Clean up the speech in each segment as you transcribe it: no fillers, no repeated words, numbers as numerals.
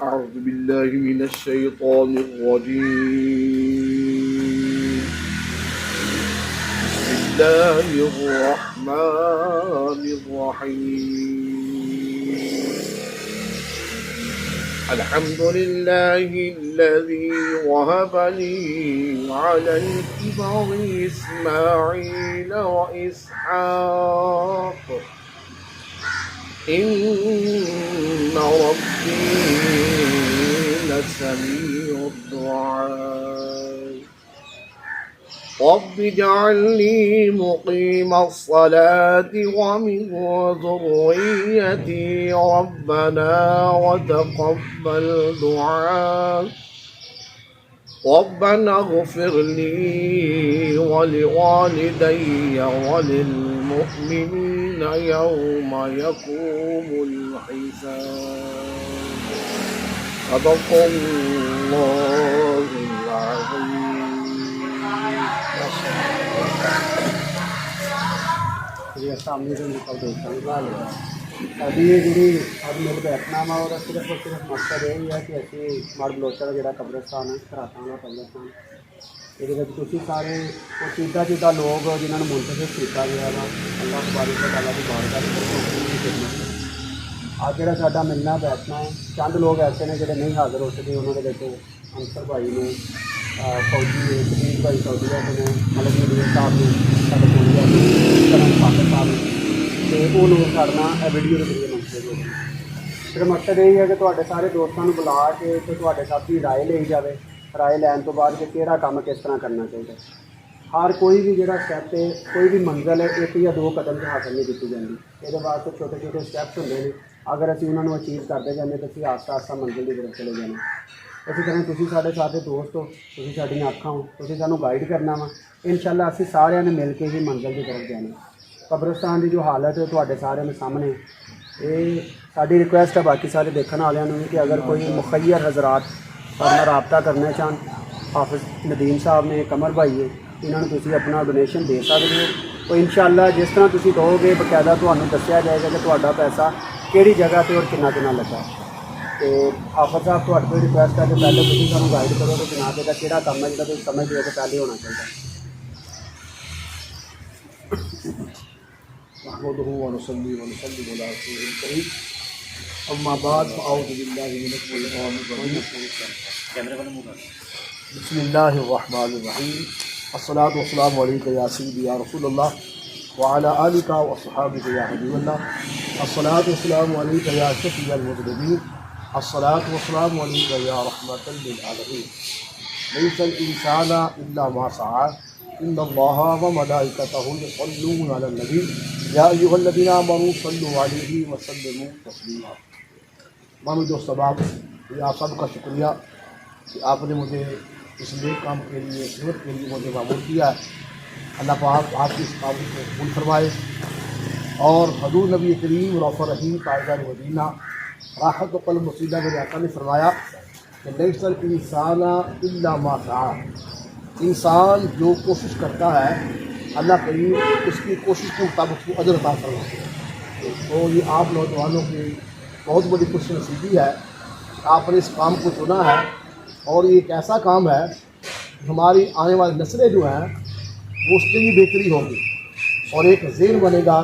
أعوذ بالله من الشيطان الرجيم. بسم الله الرحمن الرحيم. الحمد لله الذي وهب لي على الكبر إسماعيل وإسحاق إن ربي لسميع الدعاء. رب اجعلني مقيم الصلاة ومن ذريتي ربنا وتقبل دعاء. ربنا اغفر لي ولوالدي وللمؤمنين يوم يقوم الحساب. صدق الله العظيم. سامنے سے نکل ابھی یہ جی اب میرے بیٹھنا وا اور صرف مقصد یہی ہے کہ اسی مڑ بلوچا کا جڑا قبرستان ہے کراتا کا قبرستان یہ تھی سارے وہ سیدھا لوگ جنہوں نے منتخب کیا گیا وا اللہ تبارک و تعالیٰ کی بارگاہ کی خدمت آج جڑا ساڈا ملنا بیٹھنا ہے چند لوگ ایسے نے جڑے نہیں حاضر ہو سکے انہوں نے انصر بھائی نے فوجی نے سبیر بھائی فوجیہ نے ملک مدیر صاحب نے سارے فوجیہ کرن پاکر صاحب نے تو وہ لوگ کرنا ویڈیو کے ذریعے منتخب ہو گئے. پھر مقصد یہی ہے کہ تھوڑے سارے دوستوں بلا کے تھوڑے سب کی رائے لی جائے. رائے لین تو بعد کہ کہڑا کام کس طرح کرنا چاہیے. ہر کوئی بھی جڑا اسٹیپ ہے کوئی بھی منزل ہے ایک یا دو قدم سے حاصل نہیں کی جاتی. یہ واسطے چھوٹے چھوٹے اسٹیپس ہوتے ہیں. اگر ابھی انہوں نے اچیو کرتے جانے تو اسی آہستہ آہستہ منزل کی طرف چلے جانے. اسی طرح تھی سارے ساتھ دوست ہو تھی ساڈیاں اکھاں ہو تھی سانوں گائیڈ کرنا وا انشاءاللہ اسی سارے نے مل کے ہی منزل کی طرف جانا. قبرستان کی جو حالت ہے تو سارے سامنے یہ ساری ریکویسٹ ہے باقی سارے دیکھنے والوں بھی کہ اگر کوئی مخیر حضرات اپنا رابطہ کرنا چاہن حافظ ندیم صاحب نے قمر بھائی ہے انہوں نے تھی اپنا ڈونیشن دے سکتے ہو. تو انشاءاللہ جس طرح تھی دو گے باقاعدہ تمہیں دسیا جائے گا کہ تھوڑا پیسہ کہڑی جگہ پہ اور کنا لگا. تو حافظ صاحب تھوڑے کو ریکویسٹ ہے کہ پہلے تھی سانوں گائیڈ کرو کہ جناب کا کہڑا کام ہے جہاں تھی سمجھتے ہو کہ پہلے ہونا چاہیے. نحمده ونصلي ونسلم على رسوله الكريم. أما بعد فأعوذ بالله من الشيطان الرجيم. بسم الله الرحمن الرحيم. الصلاة والسلام عليك يا سيدي يا رسول الله وعلى آلك وصحابك يا حبيب الله. الصلاة والسلام عليك يا شفيع المذنبين. الصلاة والسلام عليك يا رحمة للعالمين. ليس الإنسان إلا ما سعى إن الله وملائكته يصلون على النبي يا أيها الذين آمنوا صلوا عليه وسلموا تسليما. مامو دوست احباب آپ سب کا شکریہ کہ آپ نے مجھے اس نیک کام کے لیے خدمت کے لیے مجھے معمول کیا ہے. اللہ پاک آپ کی اس قابل کو قبول فرمائے اور حضور نبی کریم رؤوف رحیم تاجدار مدینہ راحت و قلب وسیلہ میرے آقا نے فرمایا کہ لیس الانسان الا ما سعى. انسان جو کوشش کرتا ہے اللہ کریم اس کی کوشش کے مطابق اس کو اجر عطا فرماتے ہیں. تو یہ آپ نوجوانوں کی بہت بڑی خوش نصیبی ہے. آپ نے اس کام کو چنا ہے اور یہ ایک ایسا کام ہے ہماری آنے والی نسلیں جو ہیں وہ اس کے لیے بہتری ہوگی اور ایک ذہن بنے گا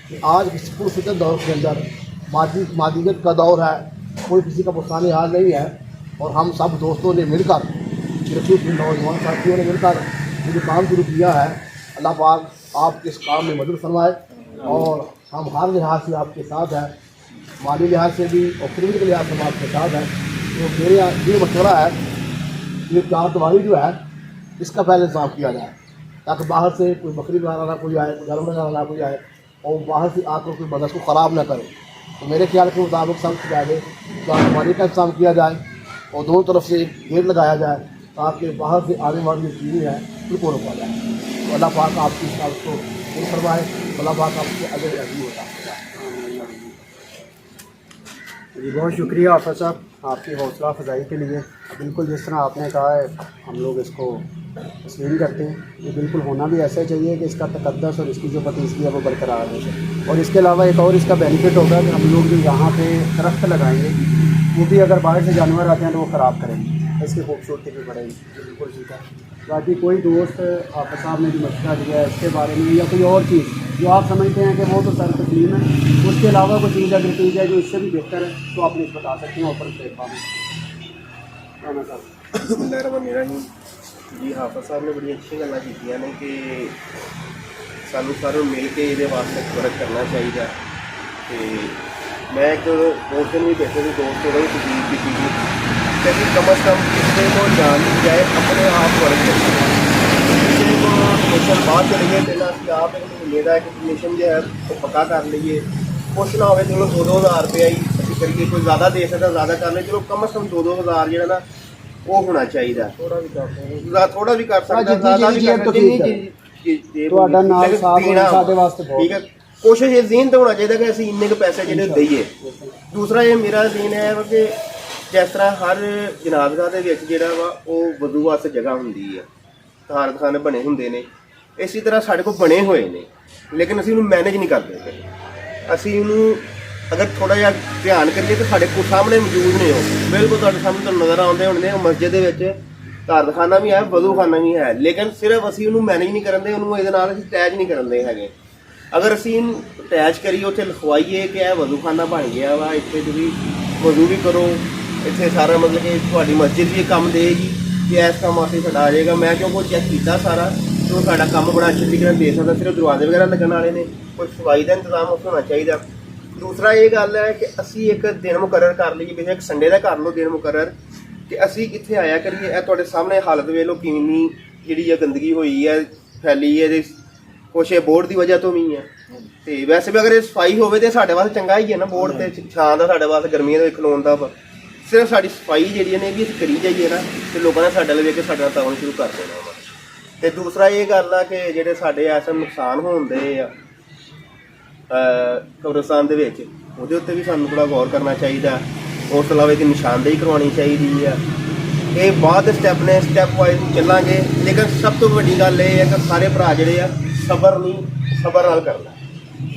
کہ آج اس پرفتن دور کے اندر مادیت کا دور ہے. کوئی کسی کا پرسانی حال نہیں ہے اور ہم سب دوستوں نے مل کر نوجوان ساتھیوں نے مل کر یہ جو کام شروع کیا ہے اللہ پاک آپ کے اس کام میں مدد فرمائے اور ہم ہر لحاظ سے آپ کے ساتھ ہیں. مالی لحاظ سے بھی اور خدمت کے لحاظ سے ہم آپ کے ساتھ ہیں. تو میرا یہ مشورہ ہے یہ چار دوائی جو ہے اس کا پہلے انتظام کیا جائے تاکہ باہر سے کوئی بکری بنانا نہ کوئی آئے کوئی جانور بنانا نہ کوئی آئے اور باہر سے آ کر کوئی مدد کو خراب نہ کرے. تو میرے خیال کے مطابق سب سے پہلے چار دوائی کا انتظام کیا جائے اور دونوں طرف سے گیٹ لگایا جائے تاکہ باہر سے آنے والی جو چیزیں ہیں ان کو روکا جائے. تو اللہ پاک آپ کی اس بات کو پور فرمائے. اللہ پاک آپ کو اجر عظیم ہوتا ہے. جی بہت شکریہ حافظ صاحب آپ کی حوصلہ افزائی کے لیے. بالکل جس طرح آپ نے کہا ہے ہم لوگ اس کو तस्लीम करते हैं। ये बिल्कुल होना भी ऐसा चाहिए कि इसका तकद्दस और इसकी जो पतीसगी है वो बरकरार हो। और इसके अलावा एक और इसका बेनिफिट होगा कि हम लोग जो यहाँ पे दरख्त लगाएंगे वो भी अगर बाहर से जानवर आते हैं तो वो ख़राब करेंगे, इसकी खूबसूरती भी बढ़ेगी। बिल्कुल ठीक है। बाकी कोई दोस्त आप साहब ने जो मशवरा दिया है इसके बारे में या कोई और चीज़ जो आप समझते हैं कि वो तो सर तस्लीम है, उसके अलावा कोई चीज़ अगर चीज़ है जो इससे भी बेहतर है तो आप प्लीज़ बता सकते हैं ओपन प्लेटफॉर्म में। राना साहब जी हाफिज़ साहब ने बड़ी अच्छी गल्लां कीतियां ने कि सानू सारों मिल के ये वास्ते वर्क करना चाहिए। तो मैं एक दोस्त दिन भी बैठे थे, दोस्त थोड़ा तकलीफ भी की कि कम अज़ कम किसी को जान दी जाए अपने आप वर्क करना। किसी को कमीशन बाहर चले गए पहले अभी आप एक महीने का एक कमीशन जो है वो पक्का कर लीए, कुछ ना हो चलो 2-2 हज़ार रुपया ही अभी करिए, कोई ज़्यादा दे सकता ज़्यादा कर ले, चलो कम अज़ कम 2-2 हज़ार जो ना वो होना चाहिए। थोड़ा भी कर सकता, ज़्यादा भी कर सकता, ठीक है। कोशिश ये ਜ਼ੀਨ तो होना चाहिए कि ਅਸੀਂ ਇੰਨੇ ਕੁ ਪੈਸੇ ਜਿਹੜੇ ਦਈਏ। ਦੂਸਰਾ ਇਹ ਮੇਰਾ ਜ਼ੀਨ ਹੈ ਕਿ ਜਿਸ ਤਰ੍ਹਾਂ ਹਰ ਜਨਾਜ਼ਾ ਦੇ ਵਿੱਚ ਜਿਹੜਾ ਵਾ ਉਹ ਵਜ਼ੂ ਵਾਸਤੇ ਜਗ੍ਹਾ ਹੁੰਦੀ ਹੈ, ਤਾਰਖਾਨੇ ਬਣੇ ਹੁੰਦੇ ਨੇ, ਇਸੇ ਤਰ੍ਹਾਂ ਸਾਡੇ ਕੋਲ ਬਣੇ ਹੋਏ ਨੇ, ਲੇਕਿਨ ਅਸੀਂ ਉਹਨੂੰ ਮੈਨੇਜ ਨਹੀਂ ਕਰਦੇ ਪਏ। ਅਸੀਂ ਉਹਨੂੰ अगर थोड़ा जिहा ध्यान करिए तो साढ़े सामने मौजूद ने, बिल्कुल तुहाडे सामने तुहानूं नज़र आउंदे होणे मस्जिद दे विच तारखाना भी है, वज़ूखाना भी है, लेकिन सिर्फ असीं उहनूं मैनेज नहीं करन दे, उहनूं इहदे नाल असीं अटैच नहीं करन दे हैगे। अगर असीं अटैच करिए उत्थे लिखवाइए कि यह वज़ूखाना बन गया वा, इत्थे तुसीं वज़ू भी करो, इत्थे सारा मतलब कि तुहाडी मस्जिद भी काम देगी कि इस काम वास्ते साडा आ जाएगा। मैं क्योंकि चैक कीता सारा तो साडा काम बड़ा अच्छे तरीके नाल दे सकदा, सिर्फ दरवाजे वगैरह लगन वाले ने, कोई सफाई का इंतजाम उत्थे होना चाहिए। दूसरा ये गल है कि असी एक दिन मुकर्रर कर लीए, बेशक संडे का कर लो दिन मुकर्रर, कि असी कित्थे आया करिए। यह तुहाडे सामने हालत वेख लो कितनी जिहड़ी गंदगी हुई है, फैली है, कुछ बोर्ड की वजह तो भी है। तो वैसे भी अगर सफाई होवे तो साडे वास्ते चंगा ही है ना, बोर्ड ते छां दा साडे वास्ते गर्मियां दे खलोण दा, सिर्फ साडी सफाई जिहड़ी ने भी करी जाइए ना तो लोगों ने साडे लगे के साडे नाल तावन शुरू कर देना वा। ते दूसरा ये गल है कि जिहड़े साडे ऐसे नुकसान होंदे आ कब्रिस्तान दे विच ਉਹਦੇ ਉੱਤੇ ਵੀ ਸਾਨੂੰ ਥੋੜਾ ਗੌਰ ਕਰਨਾ ਚਾਹੀਦਾ। ਉਸ ਤੋਂ ਇਲਾਵਾ ਇੱਕ ਨਿਸ਼ਾਨਦੇਹੀ ਕਰਵਾਉਣੀ ਚਾਹੀਦੀ ਹੈ। ਇਹ ਬਾਅਦ ਦੇ ਸਟੈਪ ਨੇ, ਸਟੈਪ ਵਾਈਜ਼ ਚੱਲਾਂਗੇ, ਲੇਕਿਨ ਸਭ ਤੋਂ ਵੱਡੀ ਗੱਲ ਇਹ ਹੈ ਕਿ ਸਾਰੇ ਭਰਾ ਜਿਹੜੇ ਆ ਸਬਰ ਨਾਲ ਕਰਨਾ,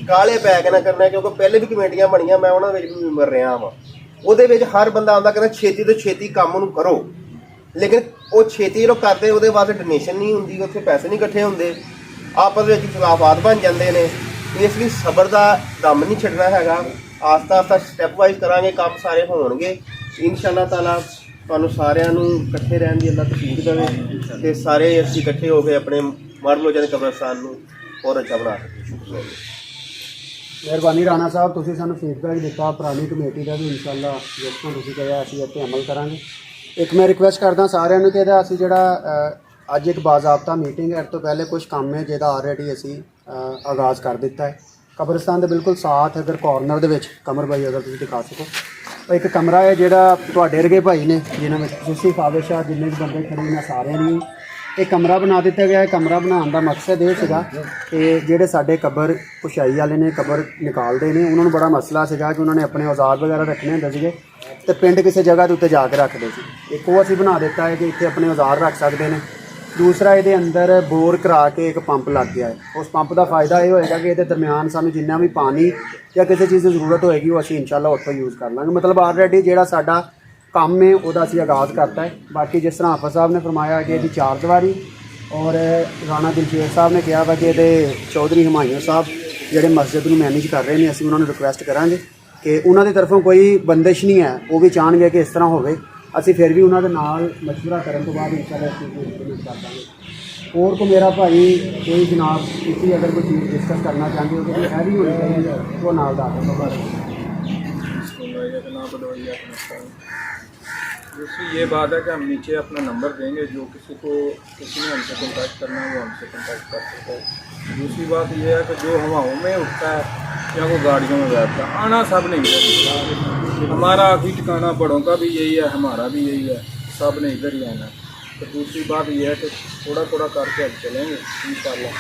ਕਾਲੇ ਪੈ ਕੇ ਨਾ ਕਰਨਾ, ਕਿਉਂਕਿ ਪਹਿਲੇ ਵੀ ਕਮੇਟੀਆਂ ਬਣੀਆਂ, ਮੈਂ ਉਹਨਾਂ ਵਿੱਚ ਵੀ ਮੈਂਬਰ ਰਿਹਾ ਵਾਂ। ਉਹਦੇ ਵਿੱਚ ਹਰ ਬੰਦਾ ਆਉਂਦਾ ਕਹਿੰਦਾ ਛੇਤੀ ਤੋਂ ਛੇਤੀ ਕੰਮ ਨੂੰ ਕਰੋ, ਲੇਕਿਨ ਉਹ ਛੇਤੀ ਜਦੋਂ ਕਰਦੇ ਉਹਦੇ ਵਾਸਤੇ ਡੋਨੇਸ਼ਨ ਨਹੀਂ ਹੁੰਦੀ, ਉੱਥੇ ਪੈਸੇ ਨਹੀਂ ਇਕੱਠੇ ਹੁੰਦੇ, ਆਪਸ ਵਿੱਚ ਖਿਲਾਫਾਤ ਬਣ ਜਾਂਦੇ ਨੇ। ਇਸ ਲਈ ਸਬਰ ਦਾ ਦਮ ਨਹੀਂ ਛੱਡਣਾ ਹੈਗਾ, ਆਸਤਾ ਆਸਤਾ ਸਟੈਪ ਵਾਈਜ਼ ਕਰਾਂਗੇ, ਕੰਮ ਸਾਰੇ ਹੋਣਗੇ ਇਨਸ਼ਾ ਅੱਲਾਹ ਤਾਲਾ। ਤੁਹਾਨੂੰ ਸਾਰਿਆਂ ਨੂੰ ਇਕੱਠੇ ਰਹਿਣ ਦੀ ਅੱਲਾਹ ਤੌਫੀਕ ਦੇਵੇ ਤੇ ਸਾਰੇ ਅਸੀਂ ਇਕੱਠੇ ਹੋ ਕੇ ਆਪਣੇ ਮਰਹੂਮ ਦੇ ਕਬਰਸਤਾਨ ਨੂੰ ਹੋਰ ਅੱਛਾ ਬਣਾ ਸਕੀਏ। ਮਿਹਰਬਾਨੀ ਰਾਣਾ ਸਾਹਿਬ, ਤੁਸੀਂ ਸਾਨੂੰ ਫੀਡਬੈਕ ਦਿੱਤਾ ਪੁਰਾਣੀ ਕਮੇਟੀ ਦਾ ਵੀ, ਇਨਸ਼ਾਅੱਲਾ ਜਿਸ ਤੁਸੀਂ ਕਿਹਾ ਅਸੀਂ ਇੱਥੇ ਅਮਲ ਕਰਾਂਗੇ। ਇੱਕ ਮੈਂ ਰਿਕੁਐਸਟ ਕਰਦਾ ਸਾਰਿਆਂ ਨੂੰ ਕਿ ਇਹਦਾ ਅਸੀਂ ਜਿਹੜਾ ਅੱਜ ਇੱਕ ਬਾਜ਼ਾਬਤਾ ਮੀਟਿੰਗ ਹੈ, ਇਸ ਤੋਂ ਪਹਿਲੇ ਕੁਝ ਕੰਮ ਹੈ ਜਿਹਦਾ ਆਲਰੇਡੀ ਅਸੀਂ ਆਗਾਜ਼ ਕਰ ਦਿੱਤਾ ਹੈ। ਕਬਰਸਤਾਨ ਦੇ ਬਿਲਕੁਲ ਸਾਥ ਅਗਰ ਕਾਰਨਰ ਦੇ ਵਿੱਚ ਕਮਰ ਭਾਈ ਅਗਰ ਤੁਸੀਂ ਦਿਖਾ ਸਕੋ, ਇੱਕ ਕਮਰਾ ਹੈ ਜਿਹੜਾ ਤੁਹਾਡੇ ਵਰਗੇ ਭਾਈ ਨੇ ਜਿਨ੍ਹਾਂ ਵਿੱਚ ਤੁਸੀਂ ਖਾਬਿਸ਼ ਆ ਜਿੰਨੇ ਵੀ ਬੰਦੇ ਖੜੇ ਨੇ ਸਾਰਿਆਂ ਨੂੰ ਇਹ ਕਮਰਾ ਬਣਾ ਦਿੱਤਾ ਗਿਆ ਹੈ। ਕਮਰਾ ਬਣਾਉਣ ਦਾ ਮਕਸਦ ਇਹ ਸੀਗਾ ਕਿ ਜਿਹੜੇ ਸਾਡੇ ਕਬਰ ਪੁਸ਼ਾਈ ਵਾਲੇ ਨੇ, ਕਬਰ ਨਿਕਾਲਦੇ ਨੇ, ਉਹਨਾਂ ਨੂੰ ਬੜਾ ਮਸਲਾ ਸੀਗਾ ਕਿ ਉਹਨਾਂ ਨੇ ਆਪਣੇ ਔਜ਼ਾਰ ਵਗੈਰਾ ਰੱਖਣੇ ਹੁੰਦੇ ਸੀਗੇ ਅਤੇ ਪਿੰਡ ਕਿਸੇ ਜਗ੍ਹਾ ਦੇ ਉੱਤੇ ਜਾ ਕੇ ਰੱਖਦੇ ਸੀ। ਇੱਕ ਉਹ ਅਸੀਂ ਬਣਾ ਦਿੱਤਾ ਹੈ ਕਿ ਇੱਥੇ ਆਪਣੇ ਔਜ਼ਾਰ ਰੱਖ ਸਕਦੇ ਨੇ। ਦੂਸਰਾ ਇਹਦੇ ਅੰਦਰ ਬੋਰ ਕਰਾ ਕੇ ਇੱਕ ਪੰਪ ਲੱਗ ਗਿਆ ਹੈ। ਉਸ ਪੰਪ ਦਾ ਫਾਇਦਾ ਇਹ ਹੋਏਗਾ ਕਿ ਇਹਦੇ ਦਰਮਿਆਨ ਸਾਨੂੰ ਜਿੰਨਾ ਵੀ ਪਾਣੀ ਜਾਂ ਕਿਸੇ ਚੀਜ਼ ਦੀ ਜ਼ਰੂਰਤ ਹੋਏਗੀ ਉਹ ਅਸੀਂ ਇਨਸ਼ਾਅੱਲਾ ਉੱਥੋਂ ਯੂਜ਼ ਕਰ ਲਾਂਗੇ। ਮਤਲਬ ਆਲਰੇਡੀ ਜਿਹੜਾ ਸਾਡਾ ਕੰਮ ਹੈ ਉਹਦਾ ਅਸੀਂ ਆਗਾਜ਼ ਕਰਤਾ ਹੈ। ਬਾਕੀ ਜਿਸ ਤਰ੍ਹਾਂ ਹਾਫਿਜ਼ ਸਾਹਿਬ ਨੇ ਫਰਮਾਇਆ ਕਿ ਇਹਦੀ 4 ਦੀਵਾਰੀ, ਔਰ ਰਾਣਾ ਦਿਲਸ਼ੇਰ ਸਾਹਿਬ ਨੇ ਕਿਹਾ ਵਾ ਕਿ ਇਹਦੇ ਚੌਧਰੀ ਹਮਾਇੂੰ ਸਾਹਿਬ ਜਿਹੜੇ ਮਸਜਿਦ ਨੂੰ ਮੈਨੇਜ ਕਰ ਰਹੇ ਨੇ, ਅਸੀਂ ਉਹਨਾਂ ਨੂੰ ਰਿਕੁਐਸਟ ਕਰਾਂਗੇ ਕਿ ਉਹਨਾਂ ਦੀ ਤਰਫੋਂ ਕੋਈ ਬੰਦਿਸ਼ ਨਹੀਂ ਹੈ, ਉਹ ਵੀ ਚਾਹਣਗੇ ਕਿ ਇਸ ਤਰ੍ਹਾਂ ਹੋਵੇ। ਅਸੀਂ ਫਿਰ ਵੀ ਉਹਨਾਂ ਦੇ ਨਾਲ ਮਸ਼ਵਰਾ ਕਰਨ ਤੋਂ ਬਾਅਦ ਇਨਸ਼ਾਅੱਲਾ ਇਸ ਚੀਜ਼ ਨੂੰ ਇੰਪਲੀਮੈਂਟ ਕਰ ਦਾਂਗੇ। ਹੋਰ ਕੋ ਮੇਰਾ ਭਾਈ ਕੋਈ ਜਨਾਬ ਤੁਸੀਂ ਅगर कोई चीज़ डिस्कस करना चाहते हो तो है भी होनी चाहिए वो नाल दा दूसरी ये बात है कि हम नीचे अपना नंबर देंगे, जो किसी ने हमसे कॉन्टैक्ट करना है वो हमसे कॉन्टैक्ट कर सकता है। दूसरी बात ये है कि जो हवाओं में उठता है या वो गाड़ियों में बैठता है, आना सब नहीं है। हमारा आखिरी ठिकाना बड़ों का भी यही है, हमारा भी यही है, सब ने इधर ही आना है। तो दूसरी बात यह है कि थोड़ा थोड़ा करके अब चलेंगे इंशाअल्लाह,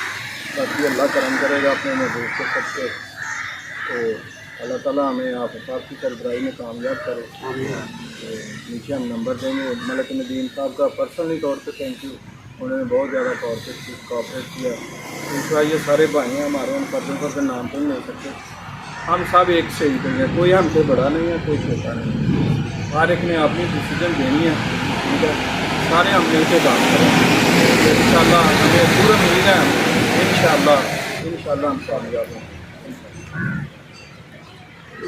बाकी अल्लाह करम करेगा अपने महबूब के सबसे। तो अल्लाह ताला हमें आप की सरबराही में कामयाब करे। तो नीचे हम नंबर देंगे, मलिक नदीम साहब का पर्सनली तौर पे थैंक यू उन्होंने बहुत ज़्यादा कोऑपरेट किया। दूसरा ये सारे भाई हैं हमारे, उन पर्दों का नाम तो नहीं ले सकते, हम सब एक से ही हैं, कोई हमसे बड़ा नहीं है, कोई छोटा नहीं है, हर एक ने अपनी डिसीजन देनी है, ठीक है, सारे हम मिल के काम करें। इंशाल्लाह हमें पूरा उम्मीद है, इंशाल्लाह हम कामयाब होंगे।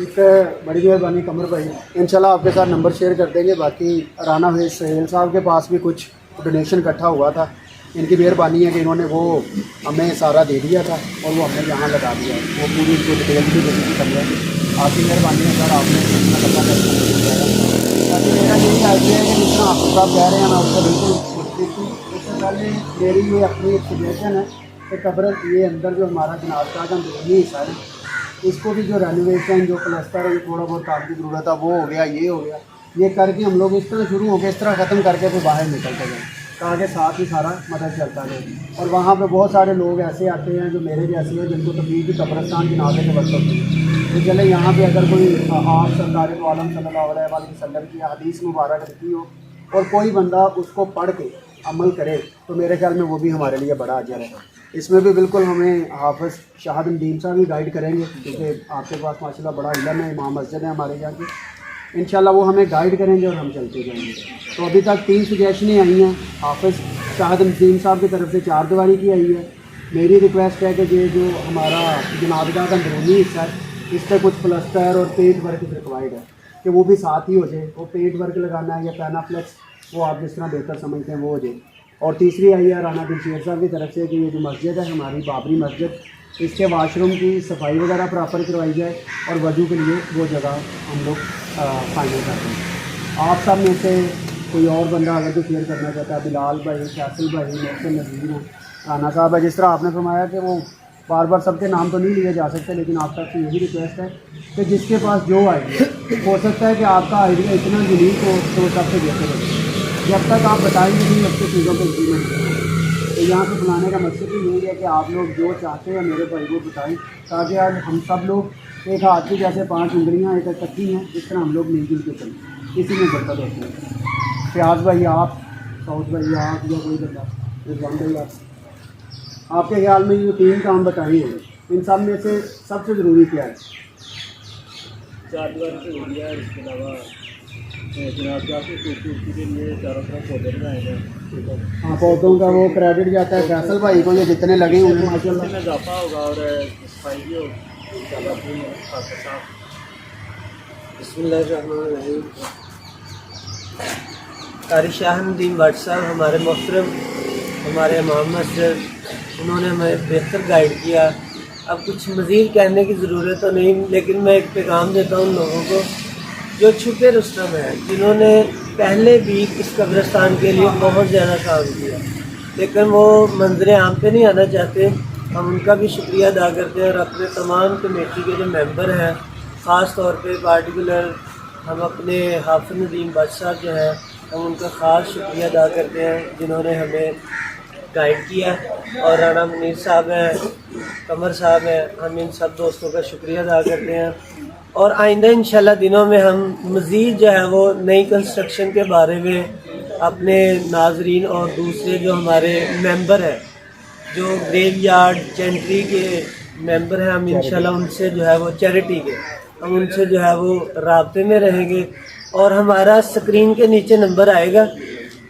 एक बड़ी मेहरबानी कमर भाई, इंशाल्लाह आपके साथ नंबर शेयर कर देंगे। बाकी राना भाई सहेल साहब के पास भी कुछ डोनेशन इकट्ठा हुआ था, इनकी मेहरबानी है कि इन्होंने वो हमें सारा दे दिया था और वो हमने यहाँ लगा दिया, वो पूरी इनको डिटेल भी दे दी कमरे। आपकी मेहरबानी है सर, आपने इतना लंबा करके बाकी मेरा यही आइडिया है कि जितना आप साहब कह रहे हैं मैं उससे बिल्कुल उससे पहले मेरी ये अपनी एक सजेशन है कि कब्र ये अंदर जो हमारा जनाज़ा का अंदरूनी हिस्सा है, इसको भी जो रेनोवेशन जो प्लस्तर है, थोड़ा बहुत काम की ज़रूरत है, वो हो गया, ये हो गया, ये करके हम लोग इस तरह शुरू हो गए, इस तरह ख़त्म करके फिर बाहर निकलते गए ताकि साथ ही सारा मदद चलता रहे। और वहाँ पे बहुत सारे लोग ऐसे आते हैं जो मेरे जैसे हैं, जिनको तकलीफ भी कब्रस्तान जनाज़े के वक्त होती है, तो चले यहाँ पे अगर कोई आप सरकार आलम सल्लल्लाहु अलैहि वसल्लम की हदीस मुबारक लिखी हो और कोई बंदा उसको पढ़ के अमल करे तो मेरे ख्याल में वो भी हमारे लिए बड़ा अजर है। इसमें भी बिल्कुल हमें हाफ़िज़ शाहद नदीम साहब भी गाइड करेंगे, क्योंकि आपके पास माशाल्लाह बड़ा इल्म है, इमाम मस्जिद है हमारे यहाँ की, इंशाल्लाह वो हमें गाइड करेंगे और हम चलते जाएंगे। तो अभी तक 3 सजेशनें आई हैं, हाफ़िज़ शाहद नदीम साहब की तरफ से 4 दीवारी की आई है। मेरी रिक्वेस्ट है कि ये जो हमारा जनाज़ा का अंदरूनी हिस्सा है, इस पर कुछ प्लस्तर और पेंट वर्क रिक्वायर्ड है कि वो भी साथ ही हो जाए, वो पेंट वर्क लगाना है या पैनाफ्लेक्स, वो आप जिस तरह बेहतर समझते हैं वो हो जाए। और तीसरी आई है राना दिलशेर साहब की तरफ से कि ये जो मस्जिद है हमारी बाबरी मस्जिद, इसके वाशरूम की सफाई वगैरह प्रॉपर करवाई जाए और वजू के लिए वो जगह हम लोग फाइनल करते हैं। आप सब में से कोई और बंदा अगर जो शेयर करना चाहता है, बिलाल भाई, फैसल भाई, मोहसिन नज़ीर हैं, राना साहब है, जिस तरह आपने फरमाया कि वो बार बार सबके नाम तो नहीं लिए जा सकते, लेकिन आप तक से यही रिक्वेस्ट है कि जिसके पास जो आइडिया हो सकता है कि आपका आइडिया इतना यूनिक हो तो वो सबसे बेहतर है। जब तक आप बताएंगे नहीं अपनी चीज़ों पर इम्प्लीमेंट करें। तो यहाँ पे बुलाने का मकसद ही यही है कि आप लोग जो चाहते हैं मेरे भाई को बताएं, ताकि आज हम सब लोग एक हाथ की जैसे 5 उंगलियाँ एक इकट्ठी हैं, इस तरह हम लोग मिलजुल के चलें, इसी में बरकत होती है। फयाज भाई आप, साउथ भाई आप, या कोई बंदा रिजवान भाई आपके ख्याल में ये 3 काम बताइए, इन सब में से सबसे ज़रूरी क्या है? 4 दीवार से हो गया, इसके अलावा जनाब की खूबसूरती के लिए चारों तरफ पौधे लगाए गए। हाँ, पौधों का वो क्रेडिट जाता है फैसल भाई को, ये जितने लगे हुए हैं माशाल्लाह में इजाफा होगा और सफाई भी होगी इंशाल्लाह पूरी साथ। बिस्मिल्लाहिर्रहमानिर्रहीम। कारी शाह नदीम भट्ट साहब हमारे मोहतरम, हमारे इमाम मस्जिद, उन्होंने हमें बेहतर गाइड किया। अब कुछ मज़ीद कहने की ज़रूरत तो नहीं, लेकिन मैं एक पैगाम देता हूँ उन लोगों को जो छुपे रुस्तम हैं, जिन्होंने पहले भी इस कब्रिस्तान के लिए बहुत ज़्यादा काम किया, लेकिन वो मंजर आम पे नहीं आना चाहते। हम उनका भी शुक्रिया अदा करते हैं और अपने तमाम कमेटी के जो मेंबर हैं, ख़ास तौर पे पार्टिकुलर हम अपने हाफ़िज़ नदीम भट्ट साहब जो हैं, हम उनका ख़ास शुक्रिया अदा करते हैं जिन्होंने हमें गाइड किया। और राना मुनीर साहब हैं, कमर साहब हैं, हम इन सब दोस्तों का शुक्रिया अदा करते हैं। और आइंदा इंशाल्लाह दिनों में हम मज़ीद जो है वो नई कंस्ट्रक्शन के बारे में अपने नाजरीन और दूसरे जो हमारे मेंबर हैं, जो ग्रेव यार्ड चैरिटी के मेंबर हैं, हम इंशाल्लाह उनसे जो है वो चैरिटी के हम उनसे जो है वो राब्ते में रहेंगे। और हमारा स्क्रीन के नीचे नंबर आएगा,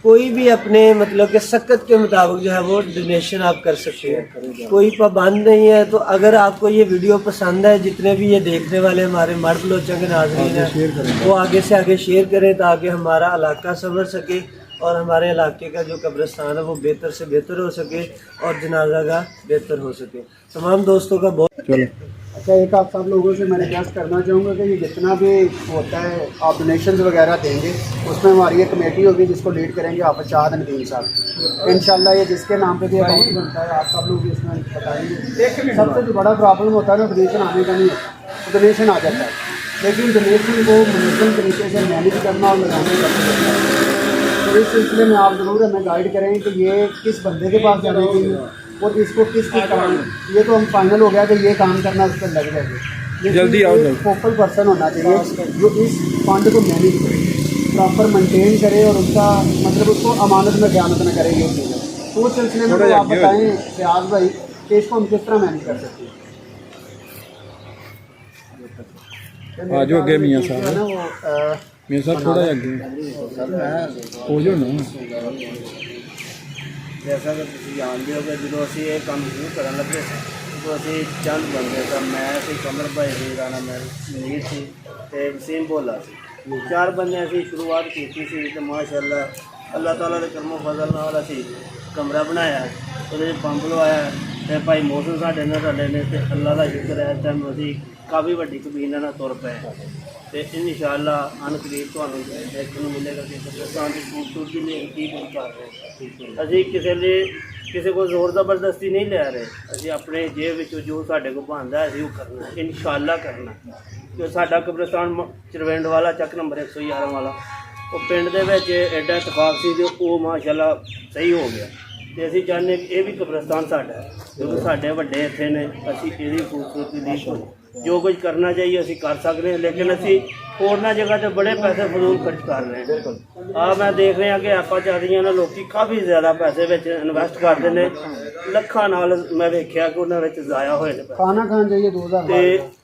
कोई भी अपने मतलब के सकत के मुताबिक जो है वो डोनेशन आप कर सकते हैं, कोई पाबंद नहीं है। तो अगर आपको ये वीडियो पसंद है, जितने भी ये देखने वाले हमारे मर्द लोचों के नाज़रीन हैं, वो आगे से आगे शेयर करें ताकि हमारा इलाका संभल सके और हमारे इलाके का जो कब्रिस्तान है वो बेहतर से बेहतर हो सके और जनाजा का बेहतर हो सके। तमाम दोस्तों का बहुत अच्छा, एक आप सब लोगों से मैं रिक्वेस्ट करना चाहूँगा कि ये जितना भी होता है आप डोनेशन वगैरह देंगे, उसमें हमारी एक कमेटी होगी जिसको लीड करेंगे आप शाहद नदीम साहब। इंशाल्लाह ये जिसके नाम पे भी अकाउंट बनता है आप सब लोग भी इसमें बताएंगे। सबसे जो बड़ा प्रॉब्लम होता है ना, डोनेशन आने का नहीं होता, डोनेशन आ जाता है, लेकिन डोनेशन को मुनज़्ज़म तरीके से मैनेज करना और लगाने का है। तो इस सिलसिले में आप ज़रूर हमें गाइड करें कि ये किस बंदे के पास जाना चाहिए और इसको किस काम, ये तो हम फाइनल हो गया कि ये काम करना उस पर लग जाएगा। जल्दी आओ, जल्दी। फोकल पर्सन होना चाहिए जो इस फंड को मैनेज करे, प्रॉपर मेंटेन करे और उसका मतलब उसको अमानत में ख़यानत न करे। ये चीज़ है, उस सिलसिले में तो आप बताएं फयाज भाई कि इसको हम किस तरह मैनेज कर सकते हैं। आ जाओ अगे मियाँ साहब, जो है ना वो मियाँ साहब थोड़ा अगे हो जाओ ना। जैसा कि तुम जानते हो कि जो असी ये काम शुरू कर लगे तो असी चंद बंदे था, मैं सी कमर भाई सी, राना मनीर सी ते वसीम भोला सी, 4 बंदे असी शुरुआत की सी तो माशाअल्लाह अल्लाह ताला के करमो फजल नाल असी कमरा बनाया, ਉਹਦੇ ਪੰਪ ਲਵਾਇਆ ਤੇ ਭਾਈ ਮੌਸਮ ਸਾਡੇ ਨਾਲ ਰਲੇ ਨੇ ਤੇ ਅੱਲਾ ਦਾ ਸ਼ੁਕਰ ਹੈ ਤਾਂ ਅਸੀਂ ਕਾਫੀ ਵੱਡੀ ਕਬੀਨਾ ਨਾਲ ਤੁਰ ਪਏ ਤੇ ਇਨਸ਼ਾਅੱਲਾ ਅਨਕਰੀਬ ਤੁਹਾਨੂੰ ਦੇਖਣ ਨੂੰ ਮਿਲੇਗਾ ਕਿ ਪਾਕਿਸਤਾਨ ਦੀ ਖੂਬਸੂਰਤੀ ਲਈ ਕੀ ਕੁਝ ਕਰ ਰਹੇ ਅਸੀਂ ਕਿਸੇ ਕੋਲ ਜ਼ੋਰ ਜ਼ਬਰਦਸਤੀ ਨਹੀਂ ਲੈ ਰਹੇ, ਅਸੀਂ ਆਪਣੇ ਜੇਬ ਵਿੱਚੋਂ ਜੋ ਸਾਡੇ ਕੋਲ ਬਣਦਾ ਅਸੀਂ ਉਹ ਕਰਨਾ ਇਨਸ਼ਾਅੱਲਾ ਕਰਨਾ। ਕਿ ਸਾਡਾ ਕਬਰਸਤਾਨ ਚਰਵਿੰਡ ਵਾਲਾ ਚੱਕ ਨੰਬਰ 111 ਵਾਲਾ ਉਹ ਪਿੰਡ ਦੇ ਵਿੱਚ ਐਡਾ ਇਤਫਾਕ ਸੀ ਤੇ ਉਹ ਮਾਸ਼ਾਅੱਲਾ ਸਹੀ ਹੋ ਗਿਆ ਤੇ ਅਸੀਂ ਚਾਹੁੰਦੇ ਕਿ ਇਹ ਵੀ ਕਬਰਸਤਾਨ ਸਾਡਾ ਹੈ ਕਿਉਂਕਿ ਸਾਡੇ ਵੱਡੇ ਇੱਥੇ ਨੇ, ਅਸੀਂ ਇਹਦੀ ਖੂਬਸੂਰਤੀ ਦੀ ਜੋ ਕੁਝ ਕਰਨਾ ਚਾਹੀਏ ਅਸੀਂ ਕਰ ਸਕਦੇ ਹਾਂ, ਲੇਕਿਨ ਅਸੀਂ ਹੋਰਨਾਂ ਜਗ੍ਹਾ 'ਤੇ ਬੜੇ ਪੈਸੇ ਫਜ਼ੂਲ ਖਰਚ ਕਰ ਰਹੇ ਹਾਂ। ਮੈਂ ਦੇਖ ਰਿਹਾ ਕਿ ਆਪਾਂ ਚੱਲ ਰਹੀਆਂ ਨਾ ਲੋਕੀ ਕਾਫੀ ਜ਼ਿਆਦਾ ਪੈਸੇ ਵਿੱਚ ਇਨਵੈਸਟ ਕਰਦੇ ਨੇ, ਲੱਖਾਂ ਨਾਲ ਮੈਂ ਵੇਖਿਆ ਕਿ ਉਹਨਾਂ ਵਿੱਚ ਜ਼ਾਇਆ ਹੋਏ ਨੇ खाना खान चाहिए 2000 ਤੇ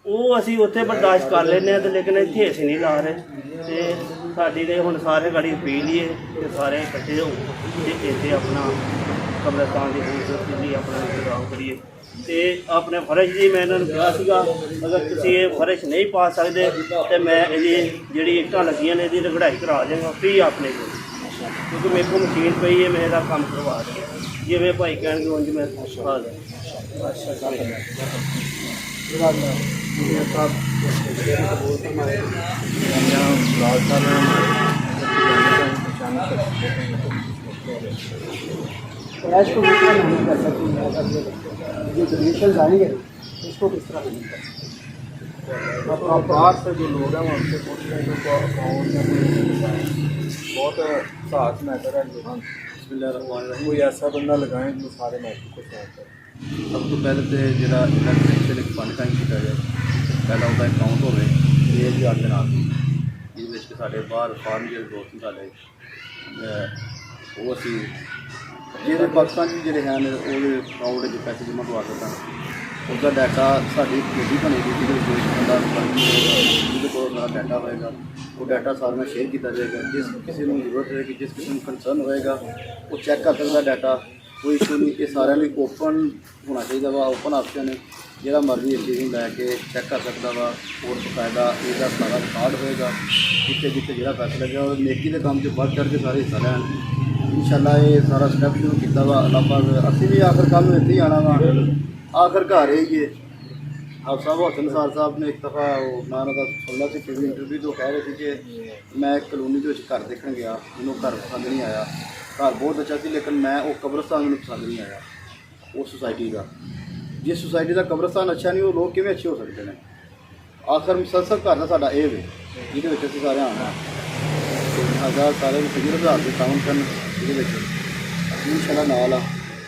ਉਹ ਅਸੀਂ ਉੱਥੇ ਬਰਦਾਸ਼ਤ ਕਰ ਲੈਂਦੇ ਹਾਂ ਤੇ ਲੇਕਿਨ ਇੱਥੇ ਅਸੀਂ ਨਹੀਂ ਲਾ ਰਹੇ ਤੇ ਸਾਡੀ ਤੇ ਹੁਣ ਸਾਰੇ ਗਾੜੀ ਅਪੀਲ ਹੀ ਹੈ ਕਿ ਸਾਰੇ ਇਕੱਠੇ ਹੋ ਤੇ ਇੱਥੇ ਆਪਣਾ ਕਬਰਸਤਾਨ ਦੀ ਖੂਬਸੂਰਤੀ ਲਈ ਆਪਣਾ ਇੰਤਜ਼ਾਮ ਕਰੀਏ ਤੇ ਆਪਣੇ ਫਰਸ਼ ਦੀ ਮੈਂ ਇਹਨਾਂ ਨੂੰ ਕਿਹਾ ਸੀਗਾ ਅਗਰ ਤੁਸੀਂ ਇਹ ਫਰਸ਼ ਨਹੀਂ ਪਾ ਸਕਦੇ ਤੇ ਮੈਂ ਇਹਦੀ ਜਿਹੜੀ ਇੱਟਾਂ ਲੱਗੀਆਂ ਨੇ ਇਹਦੀ ਰਗੜਾਈ ਕਰਾ ਦੇਵਾਂਗਾ ਫ੍ਰੀ ਆਪਣੇ ਕੋਲ, ਕਿਉਂਕਿ ਮੇਰੇ ਕੋਲ ਮਸ਼ੀਨ ਪਈ ਹੈ, ਮੈਂ ਇਹਦਾ ਕੰਮ ਕਰਵਾ ਦਿਆਂ ਜਿਵੇਂ ਭਾਈ ਕਹਿਣਗੇ ਉਂਝ ਮੈਂ ਸਿਖਾ ਦਿਆਂ। कैश को किस तरह मैनेज कर सकते हैं, जो डोनेशन आएंगे इसको किस तरह मैनेज कर सकते हैं। अब बाहर से जो लोग हैं वो हमसे पूछते हैं कि अकाउंट में बहुत साथ मैटर है, कोई ऐसा बंदा लगाएं जो सारे मैटर को सॉल्व करे। ਸਭ ਤੋਂ ਪਹਿਲੇ ਤੇ ਜਿਹੜਾ ਇਹਨਾਂ ਕਨੈਕਸ਼ਨ ਇੱਕ ਫੰਡ ਕਾਇਮ ਕੀਤਾ ਜਾਏ, ਪਹਿਲਾਂ ਉਹਦਾ ਅਕਾਊਂਟ ਹੋਵੇ ਇਹ ਵੀ ਦੇ ਨਾਲ ਜਿਹਦੇ ਵਿੱਚ ਕਿ ਸਾਡੇ ਬਾਹਰ ਫਾਰਮ ਜਿਹੜੇ ਦੋਸਤ ਸਾਡੇ ਉਹ ਅਸੀਂ ਜਿਹੜੇ ਪਾਕਿਸਤਾਨ 'ਚ ਜਿਹੜੇ ਹਨ ਉਹਦੇ ਅਕਾਊਂਟ 'ਚ ਪੈਸੇ ਜਮ੍ਹਾਂ ਕਰਵਾ ਸਕਣ, ਉਹਦਾ ਡਾਟਾ ਸਾਡੀ ਕਮੇਟੀ ਬਣੇਗੀ ਜਿਹਦੇ ਵਿੱਚ ਬੰਦਾ ਜਿਹਦੇ ਕੋਲ ਸਾਰਾ ਡਾਟਾ ਹੋਏਗਾ ਉਹ ਡਾਟਾ ਸਾਰਿਆਂ ਨਾਲ ਸ਼ੇਅਰ ਕੀਤਾ ਜਾਏਗਾ। ਜਿਸ ਕਿਸੇ ਨੂੰ ਜ਼ਰੂਰਤ ਹੋਏਗੀ, ਜਿਸ ਕਿਸੇ ਨੂੰ ਕੰਸਰਨ ਹੋਏਗਾ ਉਹ ਚੈੱਕ ਕਰ ਸਕਦਾ ਡਾਟਾ, ਕੋਈ ਇਸ਼ੂ ਨਹੀਂ। ਇਹ ਸਾਰਿਆਂ ਲਈ ਓਪਨ ਹੋਣਾ ਚਾਹੀਦਾ ਵਾ, ਓਪਨ ਆਪਸ਼ਨ ਹੈ, ਜਿਹੜਾ ਮਰਜ਼ੀ ਇਸ ਚੀਜ਼ ਨੂੰ ਲੈ ਕੇ ਚੈੱਕ ਕਰ ਸਕਦਾ ਵਾ। ਹੋਰ ਬਕਾਇਦਾ ਇਹਦਾ ਸਾਰਾ ਰਿਕਾਰਡ ਹੋਏਗਾ ਜਿੱਥੇ ਜਿੱਥੇ ਜਿਹੜਾ ਪੈਸਾ ਲੱਗਿਆ ਔਰ ਨੇਕੀ ਦੇ ਕੰਮ 'ਚ ਵੱਧ ਚੜ੍ਹ ਕੇ ਸਾਰੇ ਹਿੱਸਾ ਲੈਣ। ਇਨਸ਼ਾਅੱਲਾ ਇਹ ਸਾਰਾ ਸਟੈਪ ਸ਼ੁਰੂ ਕੀਤਾ ਵਾ ਅੱਲਾਹ ਪਾਕ। ਅਸੀਂ ਵੀ ਆਖਰ ਕੱਲ੍ਹ ਨੂੰ ਇੱਥੇ ਹੀ ਆਉਣਾ ਵਾ, ਆਖਰ ਘਰ ਇਹ ਹੀ ਹੈ। ਆਪ ਸਾਹਿਬ ਹਸਨ ਸਾਰ ਸਾਹਿਬ ਨੇ ਇੱਕ ਦਫਾ ਉਹ ਮੈਂ ਉਹਨਾਂ ਦਾ ਸੁਣਨਾ ਸੀ ਟੀਵੀ ਇੰਟਰਵਿਊ ਤੋਂ ਕਹਿ ਰਹੇ ਸੀ ਕਿ ਮੈਂ ਕਲੋਨੀ ਦੇ ਵਿੱਚ ਘਰ ਦੇਖਣ ਗਿਆ, ਮੈਨੂੰ ਘਰ ਪਸੰਦ ਨਹੀਂ ਆਇਆ, ਘਰ ਬਹੁਤ ਅੱਛਾ ਸੀ ਲੇਕਿਨ ਮੈਂ ਉਹ ਕਬਰਸਤਾਨ ਮੈਨੂੰ ਪਸੰਦ ਨਹੀਂ ਆਇਆ ਉਸ ਸੁਸਾਇਟੀ ਦਾ। ਜਿਸ ਸੁਸਾਇਟੀ ਦਾ ਕਬਰਸਤਾਨ ਅੱਛਾ ਨਹੀਂ ਉਹ ਲੋਕ ਕਿਵੇਂ ਅੱਛੇ ਹੋ ਸਕਦੇ ਨੇ। ਆਖਰ ਮੁਸਲਸਲ ਘਰ ਦਾ ਸਾਡਾ ਇਹ ਵੇ ਜਿਹਦੇ ਵਿੱਚ ਅਸੀਂ ਸਾਰੇ ਆਉਣਾ ਹਜ਼ਾਰ ਸਾਰੇ ਹਜ਼ਾਰ ਦੇ ਕਾਊਂਟ ਕਰਨ ਜਿਹਦੇ ਵਿੱਚ ਇਨਸ਼ਾਅੱਲਾ ਨਾਲ ਆ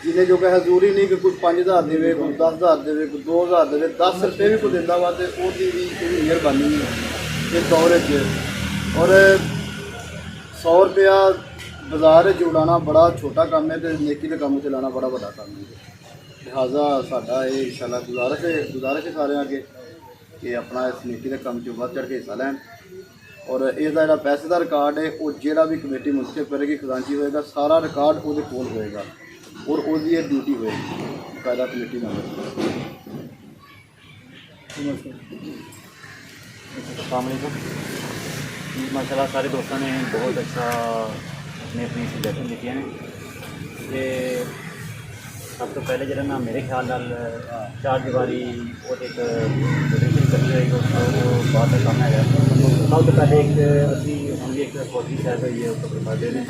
ਜਿਹਨੇ ਜੋ ਕਿ ਜ਼ਰੂਰੀ ਨਹੀਂ ਕਿ ਕੋਈ 5000 ਦੇਵੇ, ਕੋਈ 10000 ਦੇਵੇ, ਕੋਈ 2000 ਦੇਵੇ, 10 ਰੁਪਏ ਵੀ ਕੋਈ ਦਿੰਦਾ ਵਾ ਤੇ ਉਹਦੀ ਵੀ ਇਹਦੀ ਮਿਹਰਬਾਨੀ ਹੈ ਇਸ ਦੌਰ 'ਚ। ਔਰ 100 ਰੁਪਇਆ ਬਾਜ਼ਾਰ 'ਚ ਉਡਾਉਣਾ ਬੜਾ ਛੋਟਾ ਕੰਮ ਹੈ ਤੇ ਨੇਕੀ ਦੇ ਕੰਮ 'ਚ ਲਾਉਣਾ ਬੜਾ ਵੱਡਾ ਕੰਮ ਹੈ। ਲਿਹਾਜ਼ਾ ਸਾਡਾ ਇਹ ਇਨਸ਼ਾਅੱਲਾ ਗੁਜ਼ਾਰਿਸ਼ ਹੈ ਸਾਰਿਆਂ ਅੱਗੇ ਕਿ ਆਪਣਾ ਇਸ ਨੇਕੀ ਦੇ ਕੰਮ 'ਚ ਵੱਧ ਚੜ੍ਹ ਕੇ ਹਿੱਸਾ ਲੈਣ। ਔਰ ਇਹਦਾ ਜਿਹੜਾ ਪੈਸੇ ਦਾ ਰਿਕਾਰਡ ਹੈ ਉਹ ਜਿਹੜਾ ਵੀ ਕਮੇਟੀ ਮੁੰਤਖਬ ਕਰੇਗੀ, ਖਜ਼ਾਨਚੀ ਹੋਏਗਾ, ਸਾਰਾ ਰਿਕਾਰਡ ਉਹਦੇ ਕੋਲ ਹੋਏਗਾ ਔਰ ਉਹਦੀ ਇਹ ਡਿਊਟੀ ਹੋਏਗੀ ਬਕਾਇਦਾ ਕਮੇਟੀ ਮੈਂਬਰ। अस्सलामुअलैकुम। माशाल्लाह सारे दोस्तों ने बहुत अच्छा अपने अपनी सजेशन दिए हैं। ते सब तो पहले जरा ना मेरे ख्याल नाल 4 दीवारी और एक डोनेशन करी जाएगी उसको बहुत काम है। सब तो पहले एक असी हम भी एक फौजी साहब है ये कब्र ने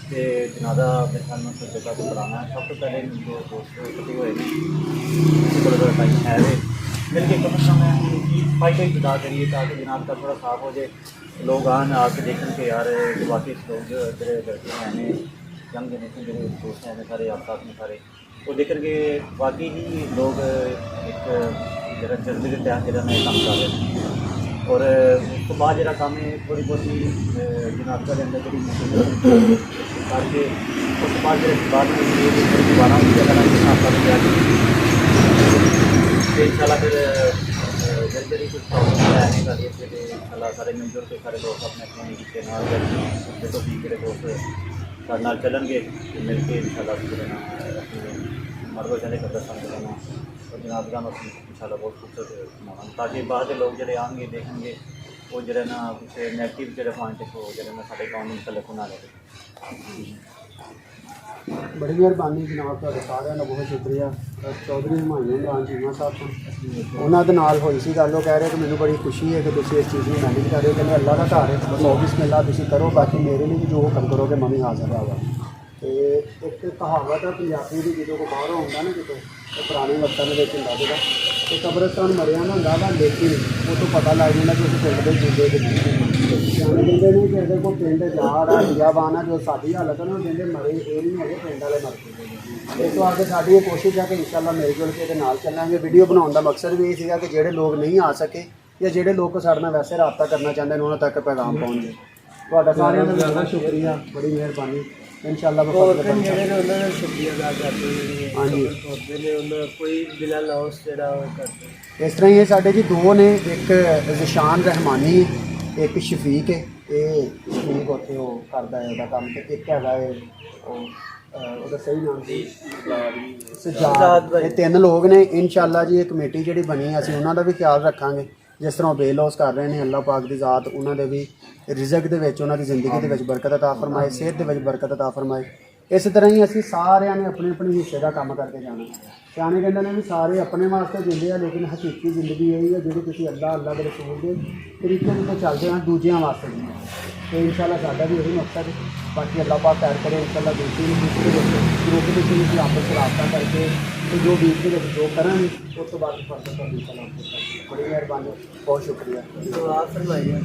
ते जनाजा अपने ख्याल में सब जगह को कराना है। सब तो पहले जो दोस्त इकट्ठे हुए हैं टाइम है मिल के कम से कम उनकी सफाई का इंतजार करिए ताकि जनाब का थोड़ा साफ हो जाए, लोग आन आके देखें कि यार वाकई लोग जो तेरे लड़के हैं यंग जनरेशन जो दोस्त हैं सारे आप साथ में सारे वो देख कर के वाकई ही लोग एक जरा जज्बे के तहत जरा काम कर रहे हैं। ਔਰ ਉਸ ਤੋਂ ਬਾਅਦ ਜਿਹੜਾ ਕੰਮ ਹੈ ਥੋੜ੍ਹੀ ਬਹੁਤੀ ਜਨਾਜ਼ਾ ਦੇ ਅੰਦਰ ਜਿਹੜੀ ਮਸ਼ੀਨ ਕਰਕੇ ਉਸ ਤੋਂ ਬਾਅਦ ਜਿਹੜੇ ਬਾਅਦ ਵਿੱਚ ਦੁਬਾਰਾ ਹੁੰਦੀ ਹੈ ਕਰਾਂਗੇ ਸਾਫਾ ਦੇ ਜਾ ਕੇ ਇੰਸ਼ਾਅੱਲਾ ਫਿਰ ਜਿਹੜੀ ਕੁਝ ਪ੍ਰੋਬਲਮ ਹੈ ਨਹੀਂ ਕਰਦੀ ਤੇ ਇੰਸ਼ਾਅੱਲਾ ਸਾਰੇ ਮਿਲ ਜੁਲ ਕੇ ਸਾਰੇ ਲੋਕ ਆਪਣੇ ਆਪਣੇ ਹਿੱਸੇ ਨਾਲ ਜਦੋਂ ਵੀ ਜਿਹੜੇ ਦੋਸਤ ਸਾਡੇ ਨਾਲ ਚੱਲਣਗੇ ਤੇ ਮਿਲ ਕੇ ਇੰਸ਼ਾਅੱਲਾ ਜਿਹੜੇ ਨਾ ਮਰਗੋ ਜਾਂਦੇ ਕਬਰਸਤਾਨ ਦੇ ਨਾ और जनाब का इंशाल्लाह बहुत खूबसूरत बनाना ताकि बाहर के लोग जड़े आएंगे देखेंगे वो जड़े ना कुछ नैगेटिव जड़े पॉइंट को जड़े ना साढ़े काम मुतलक ना लगे। बड़ी मेहरबानी जनाब ਤੁਹਾਡੇ ਸਾਰਿਆਂ ਦਾ ਬਹੁਤ ਸ਼ੁਕਰੀਆ। ਚੌਧਰੀ ਹਮਾਇੂਨ ਇਮਰਾਨ ਚੀਮਾ ਸਾਹਿਬ ਤੋਂ ਉਹਨਾਂ ਦੇ ਨਾਲ ਹੋਈ ਸੀ ਗੱਲ, ਉਹ ਕਹਿ ਰਹੇ ਕਿ ਮੈਨੂੰ ਬੜੀ ਖੁਸ਼ੀ ਹੈ ਕਿ ਤੁਸੀਂ ਇਸ ਚੀਜ਼ ਨੂੰ ਮੈਨੇਜ ਕਰ ਰਹੇ ਹੋ। ਕਹਿੰਦੇ ਅੱਲਾ ਦਾ ਘਰ ਹੈ, ਬਸ ਬਿਸਮਿਲ੍ਲਾ ਤੁਸੀਂ ਕਰੋ, ਬਾਕੀ ਮੇਰੇ ਲਈ ਵੀ ਜੋ ਹੁਕਮ ਕਰੋਗੇ ਮੈਂ ਵੀ ਹਾਜ਼ਰ ਰਹਾਂਗਾ। ਤੇ ਇੱਕ ਕਹਾਵਤ ਹੈ ਪੰਜਾਬੀ ਦੀ, ਜਦੋਂ ਕੋਈ ਬਾਹਰੋਂ ਆਉਂਦਾ ਨਾ ਕਿਤੇ ਪੁਰਾਣੇ ਵਕਤਾਂ ਦੇ ਵਿੱਚ ਹੁੰਦਾ ਸੀਗਾ ਤੇ ਕਬਰਸਤਾਨ ਮਰਿਆ ਨਾ ਹੁੰਦਾ ਵਾ, ਲੇਕਿਨ ਉਹ ਤੋਂ ਪਤਾ ਲੱਗ ਜਾਂਦਾ ਕਿ ਉਸ ਪਿੰਡ ਦੇ ਜੀਂਦੇ ਦੇ ਸਿਆਣੇ ਕਹਿੰਦੇ ਨੇ ਕਿ ਅਗਰ ਕੋਈ ਪਿੰਡ ਜਾ ਰਿਹਾ ਇੰਡੀਆਵਾਨ ਆ ਜੋ ਸਾਡੀ ਹਾਲਤ ਹੈ ਨਾ, ਉਹ ਕਹਿੰਦੇ ਮਰੇ ਇਹ ਨਹੀਂ ਹੈਗੇ, ਪਿੰਡ ਵਾਲੇ ਮਰ ਗਏ। ਇਸ ਵਾਸਤੇ ਸਾਡੀ ਇਹ ਕੋਸ਼ਿਸ਼ ਹੈ ਕਿ ਇੰਸ਼ਾਅੱਲਾ ਮਿਲ ਜੁਲ ਕੇ ਇਹਦੇ ਨਾਲ ਚੱਲਾਂਗੇ। ਵੀਡੀਓ ਬਣਾਉਣ ਦਾ ਮਕਸਦ ਵੀ ਇਹ ਸੀਗਾ ਕਿ ਜਿਹੜੇ ਲੋਕ ਨਹੀਂ ਆ ਸਕੇ ਜਾਂ ਜਿਹੜੇ ਲੋਕ ਸਾਡੇ ਨਾਲ ਵੈਸੇ ਰਾਬਤਾ ਕਰਨਾ ਚਾਹੁੰਦੇ ਨੇ ਉਹਨਾਂ ਤੱਕ ਪੈਗਾਮ ਪਹੁੰਚੇ। ਤੁਹਾਡਾ ਸਾਰਿਆਂ ਦਾ ਬਹੁਤ ਸ਼ੁਕਰੀਆ, ਬੜੀ ਮਿਹਰਬਾਨੀ। इंशाअल्लाह ਜਿਹੜੇ ਨੇ ਉਹਨਾਂ ਦਾ ਸ਼ੁਕਰੀਆ ਅਦਾ ਕਰਦੇ ਨੇ। ਹਾਂਜੀ ਹੁੰਦੇ ਨੇ ਉਹਨਾਂ ਕੋਈ ਬਿਲਾ ਲਾਉਸ ਜਿਹੜਾ ਉਹ ਕਰਦੇ। ਇਸ ਤਰ੍ਹਾਂ ਹੀ ਇਹ ਸਾਡੇ ਜੀ ਦੋ ਨੇ, ਇੱਕ ਜ਼ਿਸ਼ਾਨ ਰਹਿਮਾਨੀ, ਇੱਕ ਸ਼ਫੀਕ ਹੈ। ਇਹ ਸ਼ਫੀਕ ਉੱਥੇ ਉਹ ਕਰਦਾ ਹੈ ਉਹਦਾ ਕੰਮ, ਤੇ ਇੱਕ ਹੈਗਾ ਹੈ ਉਹ ਉਹਦਾ ਸਹੀ ਨਾਮ ਸੀ ਸਜਾਦ। ਇਹ ਤਿੰਨ ਲੋਕ ਨੇ। ਇੰਸ਼ਾਅੱਲਾ ਜੀ ਇਹ ਕਮੇਟੀ ਜਿਹੜੀ ਬਣੀ ਅਸੀਂ ਉਹਨਾਂ ਦਾ ਵੀ ਖਿਆਲ ਰੱਖਾਂਗੇ। ਜਿਸ ਤਰ੍ਹਾਂ ਉਹ ਬੇਲੋਸ ਕਰ ਰਹੇ ਨੇ, ਅੱਲਾਹ ਪਾਕ ਦੀ ਜ਼ਾਤ ਉਹਨਾਂ ਦੇ ਵੀ ਰਿਜ਼ਕ ਦੇ ਵਿੱਚ, ਉਹਨਾਂ ਦੀ ਜ਼ਿੰਦਗੀ ਦੇ ਵਿੱਚ ਬਰਕਤ ਅਤਾ ਫਰਮਾਏ, ਸਿਹਤ ਦੇ ਵਿੱਚ ਬਰਕਤ ਅਤਾ ਫਰਮਾਏ। ਇਸ ਤਰ੍ਹਾਂ ਹੀ ਅਸੀਂ ਸਾਰਿਆਂ ਨੇ ਆਪਣੇ ਆਪਣੇ ਹਿੱਸੇ ਦਾ ਕੰਮ ਕਰਕੇ ਜਾਣਾ। ਸਿਆਣੇ ਕਹਿੰਦੇ ਨੇ ਵੀ ਸਾਰੇ ਆਪਣੇ ਵਾਸਤੇ ਜਿੰਦੇ ਆ, ਲੇਕਿਨ ਹਕੀਕੀ ਜ਼ਿੰਦਗੀ ਇਹ ਹੈ ਜਿਹੜੀ ਤੁਸੀਂ ਅੱਲਾਹ ਦੇ ਰਸੂਲ ਦੇ ਤਰੀਕੇ ਨਾਲ ਚੱਲਦੇ ਆ ਦੂਜਿਆਂ ਵਾਸਤੇ ਵੀ। ਤੇ ਇੰਸ਼ਾਅੱਲਾ ਸਾਡਾ ਵੀ ਇਹੀ ਮਕਸਦ ਹੈ। ਬਾਕੀ ਅੱਲਾਹ ਪਾਕ ਖੈਰ ਕਰੇ। ਇੰਸ਼ਾਅੱਲਾ ਦੂਸਰੀ ਗਰੁੱਪ ਵਿੱਚ ਅਸੀਂ ਆਪਸ ਰਾਬਤਾ ਕਰਕੇ ਤੇ ਜੋ ਵੀਕ ਦੇ ਵਿੱਚ ਜੋ ਕਰਾਂਗੇ ਉਸ ਤੋਂ ਬਾਅਦ ਫਰਕ ਇੰਸ਼ਾਅੱਲਾ। ਬੜੀ ਮਿਹਰਬਾਨੀ, ਬਹੁਤ ਸ਼ੁਕਰੀਆ। ਦੁਆ ਫਰਮਾਈਏ।